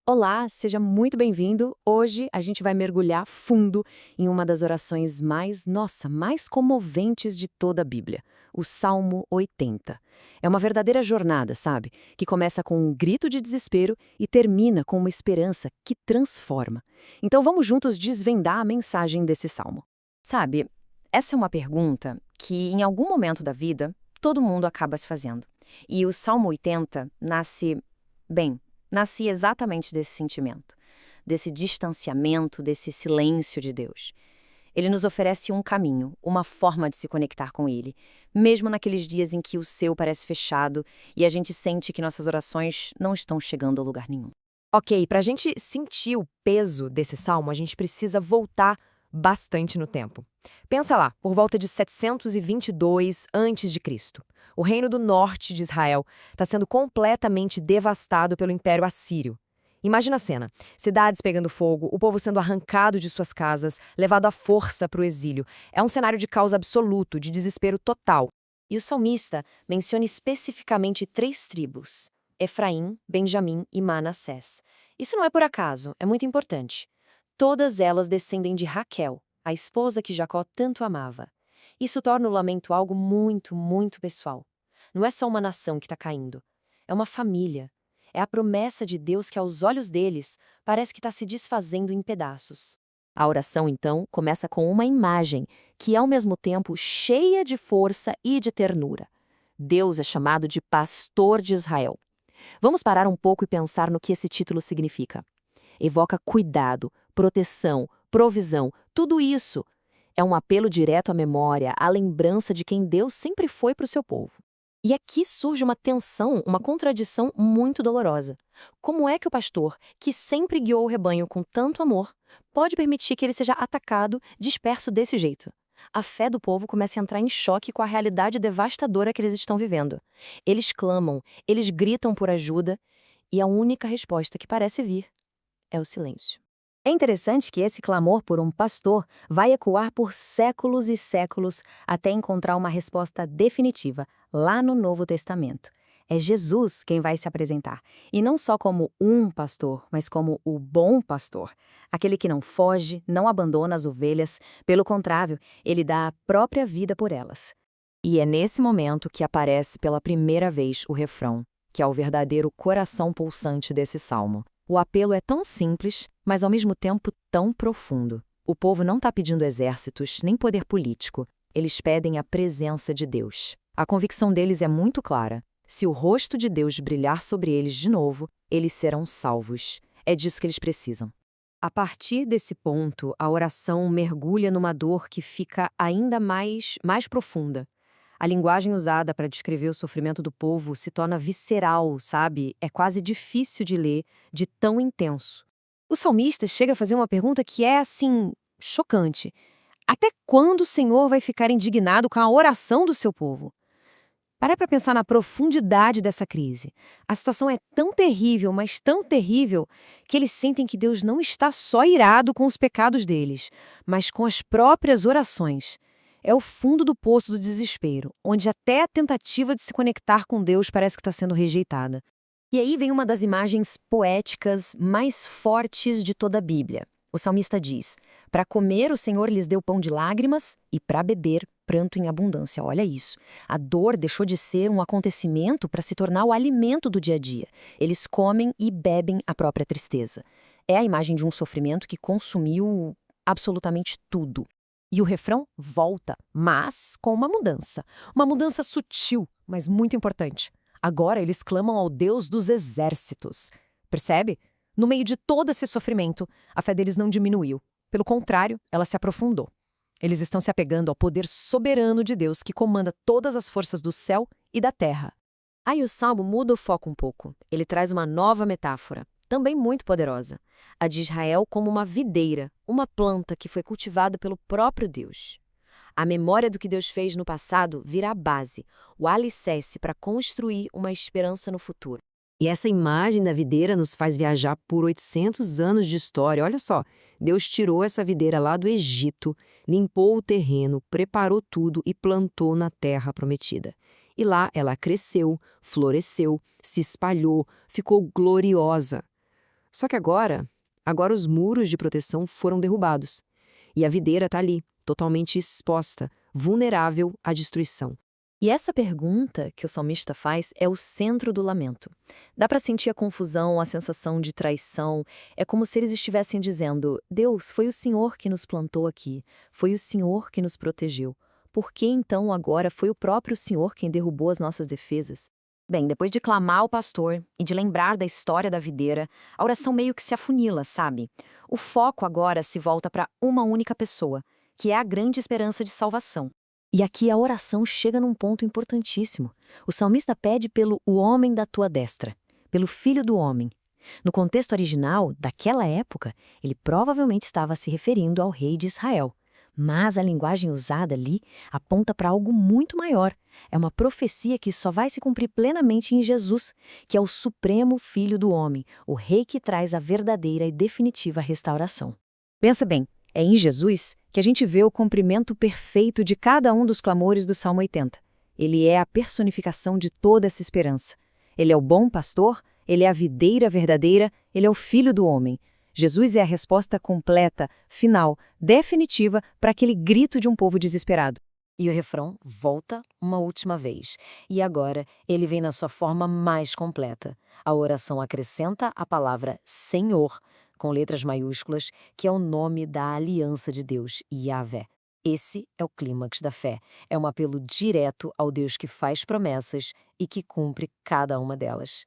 Olá, seja muito bem-vindo. Hoje a gente vai mergulhar fundo em uma das orações mais comoventes de toda a Bíblia, o Salmo 80. É uma verdadeira jornada, sabe? Que começa com um grito de desespero e termina com uma esperança que transforma. Então vamos juntos desvendar a mensagem desse salmo. Sabe, essa é uma pergunta que, em algum momento da vida, todo mundo acaba se fazendo. E o Salmo 80 nasce exatamente desse sentimento, desse distanciamento, desse silêncio de Deus. Ele nos oferece um caminho, uma forma de se conectar com Ele, mesmo naqueles dias em que o céu parece fechado e a gente sente que nossas orações não estão chegando a lugar nenhum. Ok, para a gente sentir o peso desse salmo, a gente precisa voltar bastante no tempo. Pensa lá, por volta de 722 a.C., o reino do norte de Israel está sendo completamente devastado pelo Império Assírio. Imagina a cena: cidades pegando fogo, o povo sendo arrancado de suas casas, levado à força para o exílio. É um cenário de caos absoluto, de desespero total. E o salmista menciona especificamente três tribos: Efraim, Benjamim e Manassés. Isso não é por acaso, é muito importante. Todas elas descendem de Raquel, a esposa que Jacó tanto amava. Isso torna o lamento algo muito, muito pessoal. Não é só uma nação que está caindo, é uma família. É a promessa de Deus que, aos olhos deles, parece que está se desfazendo em pedaços. A oração, então, começa com uma imagem que é ao mesmo tempo cheia de força e de ternura. Deus é chamado de Pastor de Israel. Vamos parar um pouco e pensar no que esse título significa. Evoca cuidado, proteção, provisão, tudo isso. É um apelo direto à memória, à lembrança de quem Deus sempre foi para o seu povo. E aqui surge uma tensão, uma contradição muito dolorosa. Como é que o pastor, que sempre guiou o rebanho com tanto amor, pode permitir que ele seja atacado, disperso desse jeito? A fé do povo começa a entrar em choque com a realidade devastadora que eles estão vivendo. Eles clamam, eles gritam por ajuda, e a única resposta que parece vir é o silêncio. É interessante que esse clamor por um pastor vai ecoar por séculos e séculos até encontrar uma resposta definitiva lá no Novo Testamento. É Jesus quem vai se apresentar, e não só como um pastor, mas como o bom pastor, aquele que não foge, não abandona as ovelhas, pelo contrário, ele dá a própria vida por elas. E é nesse momento que aparece pela primeira vez o refrão, que é o verdadeiro coração pulsante desse salmo. O apelo é tão simples, mas ao mesmo tempo tão profundo. O povo não está pedindo exércitos nem poder político. Eles pedem a presença de Deus. A convicção deles é muito clara. Se o rosto de Deus brilhar sobre eles de novo, eles serão salvos. É disso que eles precisam. A partir desse ponto, a oração mergulha numa dor que fica ainda mais profunda. A linguagem usada para descrever o sofrimento do povo se torna visceral, sabe? É quase difícil de ler, de tão intenso. O salmista chega a fazer uma pergunta que é, assim, chocante. Até quando o Senhor vai ficar indignado com a oração do seu povo? Para pensar na profundidade dessa crise. A situação é tão terrível, mas tão terrível, que eles sentem que Deus não está só irado com os pecados deles, mas com as próprias orações. É o fundo do poço do desespero, onde até a tentativa de se conectar com Deus parece que está sendo rejeitada. E aí vem uma das imagens poéticas mais fortes de toda a Bíblia. O salmista diz: para comer o Senhor lhes deu pão de lágrimas e para beber pranto em abundância. Olha isso. A dor deixou de ser um acontecimento para se tornar o alimento do dia a dia. Eles comem e bebem a própria tristeza. É a imagem de um sofrimento que consumiu absolutamente tudo. E o refrão volta, mas com uma mudança. Uma mudança sutil, mas muito importante. Agora eles clamam ao Deus dos exércitos. Percebe? No meio de todo esse sofrimento, a fé deles não diminuiu. Pelo contrário, ela se aprofundou. Eles estão se apegando ao poder soberano de Deus que comanda todas as forças do céu e da terra. Aí o salmo muda o foco um pouco. Ele traz uma nova metáfora, também muito poderosa. A de Israel como uma videira, uma planta que foi cultivada pelo próprio Deus. A memória do que Deus fez no passado vira a base, o alicerce para construir uma esperança no futuro. E essa imagem da videira nos faz viajar por 800 anos de história. Olha só, Deus tirou essa videira lá do Egito, limpou o terreno, preparou tudo e plantou na terra prometida. E lá ela cresceu, floresceu, se espalhou, ficou gloriosa. Só que agora os muros de proteção foram derrubados. E a videira está ali, totalmente exposta, vulnerável à destruição. E essa pergunta que o salmista faz é o centro do lamento. Dá para sentir a confusão, a sensação de traição. É como se eles estivessem dizendo: Deus, foi o Senhor que nos plantou aqui, foi o Senhor que nos protegeu. Por que então agora foi o próprio Senhor quem derrubou as nossas defesas? Bem, depois de clamar ao pastor e de lembrar da história da videira, a oração meio que se afunila, sabe? O foco agora se volta para uma única pessoa, que é a grande esperança de salvação. E aqui a oração chega num ponto importantíssimo. O salmista pede pelo o homem da tua destra, pelo filho do homem. No contexto original, daquela época, ele provavelmente estava se referindo ao rei de Israel. Mas a linguagem usada ali aponta para algo muito maior. É uma profecia que só vai se cumprir plenamente em Jesus, que é o supremo Filho do Homem, o Rei que traz a verdadeira e definitiva restauração. Pensa bem, é em Jesus que a gente vê o cumprimento perfeito de cada um dos clamores do Salmo 80. Ele é a personificação de toda essa esperança. Ele é o bom pastor, ele é a videira verdadeira, ele é o Filho do Homem. Jesus é a resposta completa, final, definitiva para aquele grito de um povo desesperado. E o refrão volta uma última vez. E agora ele vem na sua forma mais completa. A oração acrescenta a palavra Senhor, com letras maiúsculas, que é o nome da aliança de Deus, Yahvé. Esse é o clímax da fé. É um apelo direto ao Deus que faz promessas e que cumpre cada uma delas.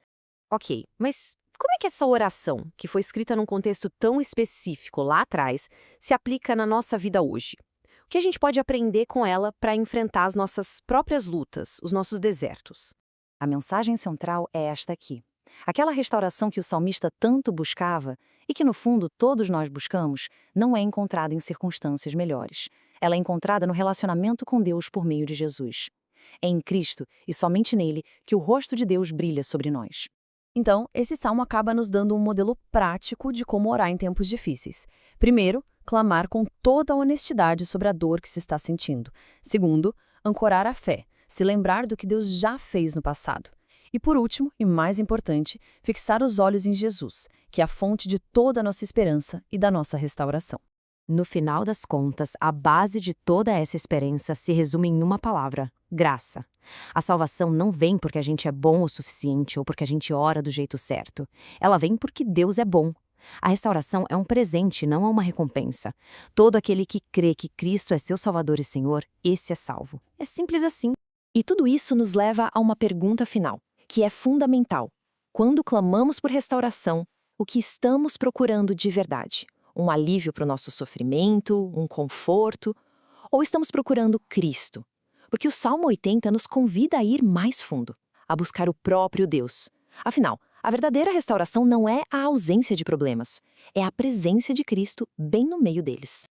Ok, mas como é que essa oração, que foi escrita num contexto tão específico lá atrás, se aplica na nossa vida hoje? O que a gente pode aprender com ela para enfrentar as nossas próprias lutas, os nossos desertos? A mensagem central é esta aqui. Aquela restauração que o salmista tanto buscava e que, no fundo, todos nós buscamos, não é encontrada em circunstâncias melhores. Ela é encontrada no relacionamento com Deus por meio de Jesus. É em Cristo, e somente nele, que o rosto de Deus brilha sobre nós. Então, esse salmo acaba nos dando um modelo prático de como orar em tempos difíceis. Primeiro, clamar com toda a honestidade sobre a dor que se está sentindo. Segundo, ancorar a fé, se lembrar do que Deus já fez no passado. E por último, e mais importante, fixar os olhos em Jesus, que é a fonte de toda a nossa esperança e da nossa restauração. No final das contas, a base de toda essa esperança se resume em uma palavra: graça. A salvação não vem porque a gente é bom o suficiente ou porque a gente ora do jeito certo. Ela vem porque Deus é bom. A restauração é um presente, não é uma recompensa. Todo aquele que crê que Cristo é seu Salvador e Senhor, esse é salvo. É simples assim. E tudo isso nos leva a uma pergunta final, que é fundamental. Quando clamamos por restauração, o que estamos procurando de verdade? Um alívio para o nosso sofrimento, um conforto? Ou estamos procurando Cristo? Porque o Salmo 80 nos convida a ir mais fundo, a buscar o próprio Deus. Afinal, a verdadeira restauração não é a ausência de problemas, é a presença de Cristo bem no meio deles.